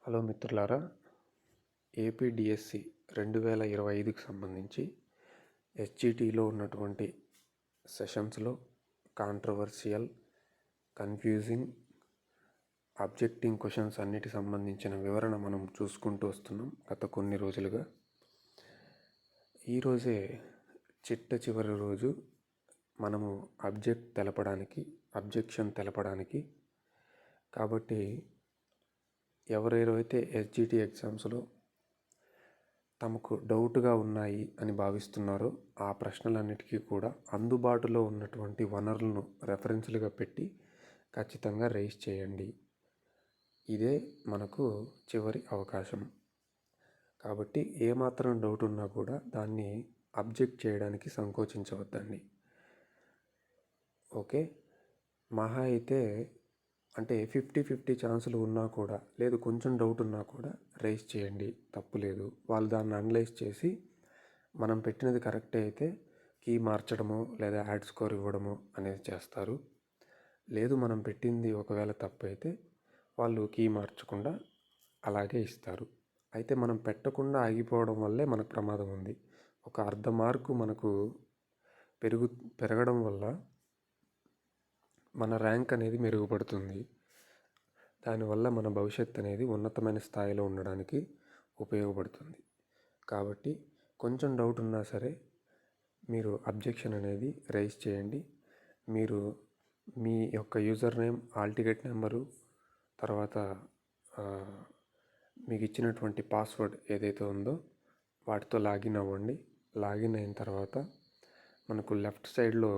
Hello మిత్రులారా, APDSC 2025కి సంబంధించి ఎస్జిటిలో ఉన్నటువంటి సెషన్స్లో కాంట్రవర్షియల్, కన్ఫ్యూజింగ్, అబ్జెక్టింగ్ క్వశ్చన్స్ అన్నిటి సంబంధించిన వివరణ మనం చూసుకుంటూ వస్తున్నాం గత కొన్ని రోజులుగా. ఈరోజే చిట్ట చివరి రోజు మనము అబ్జెక్షన్ తెలపడానికి. కాబట్టి ఎవరెవరైతే ఎస్జిటి ఎగ్జామ్స్లో తమకు డౌట్గా ఉన్నాయి అని భావిస్తున్నారో ఆ ప్రశ్నలన్నిటికీ కూడా అందుబాటులో ఉన్నటువంటి వనరులను రెఫరెన్స్లుగా పెట్టి ఖచ్చితంగా రైజ్ చేయండి. ఇదే మనకు చివరి అవకాశం. కాబట్టి ఏమాత్రం డౌట్ ఉన్నా కూడా దాన్ని అబ్జెక్ట్ చేయడానికి సంకోచించవద్దండి. ఓకే, మహా అయితే అంటే 50-50 ఛాన్సులు ఉన్నా కూడా, లేదు కొంచెం డౌట్ ఉన్నా కూడా రైజ్ చేయండి, తప్పు లేదు. వాళ్ళు దాన్ని అనలైజ్ చేసి మనం పెట్టినది కరెక్టే అయితే కీ మార్చడము లేదా యాడ్ స్కోర్ ఇవ్వడము అనేది చేస్తారు. లేదు మనం పెట్టింది ఒకవేళ తప్పు అయితే వాళ్ళు కీ మార్చకుండా అలాగే ఇస్తారు. అయితే మనం పెట్టకుండా ఆగిపోవడం వల్లే మనకు ప్రమాదం ఉంది. ఒక అర్ధ మార్కు మనకు పెరగడం వల్ల మన ర్యాంక్ అనేది మెరుగుపడుతుంది. దానివల్ల మన భవిష్యత్తు అనేది ఉన్నతమైన స్థాయిలో ఉండడానికి ఉపయోగపడుతుంది. కాబట్టి కొంచెం డౌట్ ఉన్నా సరే మీరు అబ్జెక్షన్ అనేది రైజ్ చేయండి. మీరు మీ యొక్క user name, hall ticket number, తర్వాత మీకు ఇచ్చినటువంటి పాస్వర్డ్ ఏదైతే ఉందో వాటితో లాగిన్ అవ్వండి. లాగిన్ అయిన తర్వాత మనకు లెఫ్ట్ సైడ్లో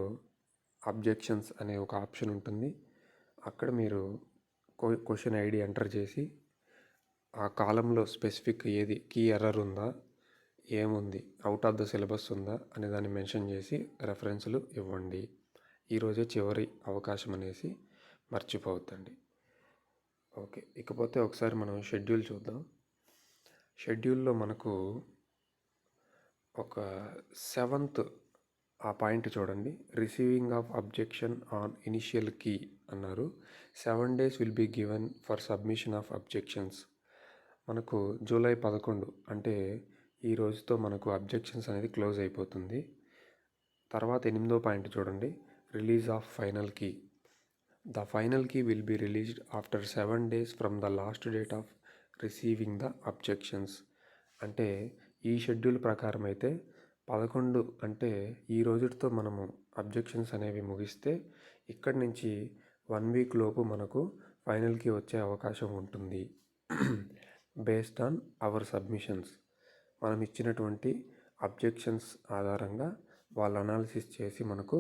అబ్జెక్షన్స్ అనే ఒక ఆప్షన్ ఉంటుంది. అక్కడ మీరు క్వశ్చన్ ఐడి ఎంటర్ చేసి ఆ కాలంలో స్పెసిఫిక్ ఏది కీ ఎర్రర్ ఉందా, ఏముంది, అవుట్ ఆఫ్ ద సిలబస్ ఉందా అనే దాన్ని మెన్షన్ చేసి రెఫరెన్స్లు ఇవ్వండి. ఈరోజే చివరి అవకాశం అనేసి మర్చిపోవద్దండి. ఓకే, ఇకపోతే ఒకసారి మనం షెడ్యూల్ చూద్దాం. షెడ్యూల్లో మనకు ఒక 7th ఆ పాయింట్ చూడండి. Receiving of objection on initial key అన్నారు. 7 days will be given for submission of objections. మనకు జూలై 11 అంటే ఈ రోజుతో మనకు అబ్జెక్షన్స్ అనేది క్లోజ్ అయిపోతుంది. తర్వాత 8వ పాయింట్ చూడండి. Release of final key. The final key will be released after 7 days from the last date of receiving the objections. అంటే ఈ షెడ్యూల్ ప్రకారం అయితే 11 అంటే ఈ రోజుతో మనము అబ్జెక్షన్స్ అనేవి ముగిస్తే ఇక్కడి నుంచి 1 week లోపు మనకు ఫైనల్కి వచ్చే అవకాశం ఉంటుంది. బేస్డ్ ఆన్ అవర్ సబ్మిషన్స్, మనం ఇచ్చినటువంటి అబ్జెక్షన్స్ ఆధారంగా వాళ్ళు అనాలిసిస్ చేసి మనకు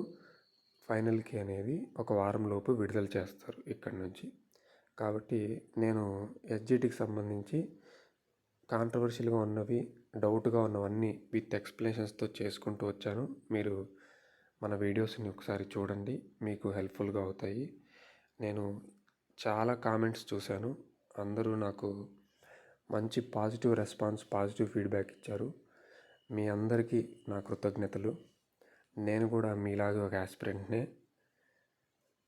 ఫైనల్కి అనేది ఒక వారం లోపు విడుదల చేస్తారు ఇక్కడి నుంచి. కాబట్టి నేను ఎస్జిటికి సంబంధించి కాంట్రవర్షియల్గా ఉన్నవి, డౌట్గా ఉన్నవన్నీ విత్ ఎక్స్ప్లెనేషన్స్తో చేసుకుంటూ వచ్చాను. మీరు మన వీడియోస్ని ఒకసారి చూడండి, మీకు హెల్ప్ఫుల్గా అవుతాయి. నేను చాలా కామెంట్స్ చూశాను. అందరూ నాకు మంచి పాజిటివ్ రెస్పాన్స్, పాజిటివ్ ఫీడ్బ్యాక్ ఇచ్చారు. మీ అందరికీ నా కృతజ్ఞతలు. నేను కూడా మీలాగే ఒక యాస్పిరెంట్నే.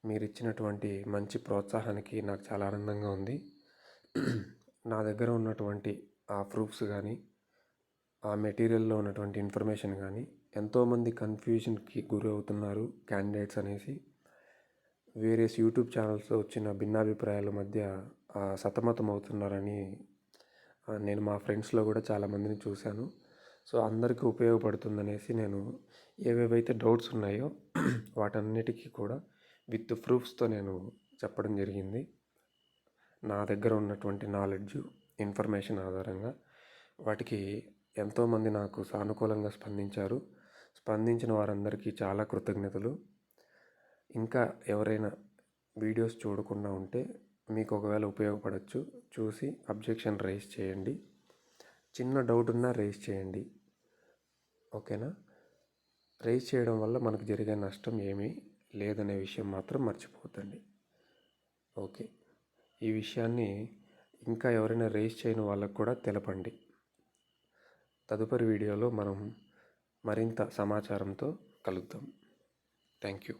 మీరు ఇచ్చినటువంటి మంచి ప్రోత్సాహానికి నాకు చాలా ఆనందంగా ఉంది. నా దగ్గర ఉన్నటువంటి ఆ ప్రూఫ్స్ కానీ, ఆ మెటీరియల్లో ఉన్నటువంటి ఇన్ఫర్మేషన్ కానీ ఎంతోమంది కన్ఫ్యూజన్కి గురి అవుతున్నారు క్యాండిడేట్స్ అనేసి వేరియస్ యూట్యూబ్ ఛానల్స్లో వచ్చిన భిన్నాభిప్రాయాల మధ్య సతమతం అవుతున్నారని నేను మా ఫ్రెండ్స్లో కూడా చాలామందిని చూశాను. సో అందరికీ ఉపయోగపడుతుందనేసి నేను ఏవేవైతే డౌట్స్ ఉన్నాయో వాటన్నిటికీ కూడా విత్ ప్రూఫ్స్తో నేను చెప్పడం జరిగింది. నా దగ్గర ఉన్నటువంటి నాలెడ్జ్, ఇన్ఫర్మేషన్ ఆధారంగా వాటికి ఎంతోమంది నాకు సానుకూలంగా స్పందించారు. స్పందించిన వారందరికీ చాలా కృతజ్ఞతలు. ఇంకా ఎవరైనా వీడియోస్ చూడకుండా ఉంటే మీకు ఒకవేళ ఉపయోగపడవచ్చు, చూసి అబ్జెక్షన్ రైజ్ చేయండి. చిన్న డౌట్ ఉన్నా రైజ్ చేయండి. ఓకేనా? రైజ్ చేయడం వల్ల మనకు జరిగే నష్టం ఏమీ లేదనే విషయం మాత్రం మర్చిపోవద్దండి. ఓకే, ఈ విషయాన్ని ఇంకా ఎవరైనా రైజ్ చేయని వాళ్ళకు కూడా తెలపండి. తదుపరి వీడియోలో మనం మరింత సమాచారంతో కలుద్దాం. Thank you.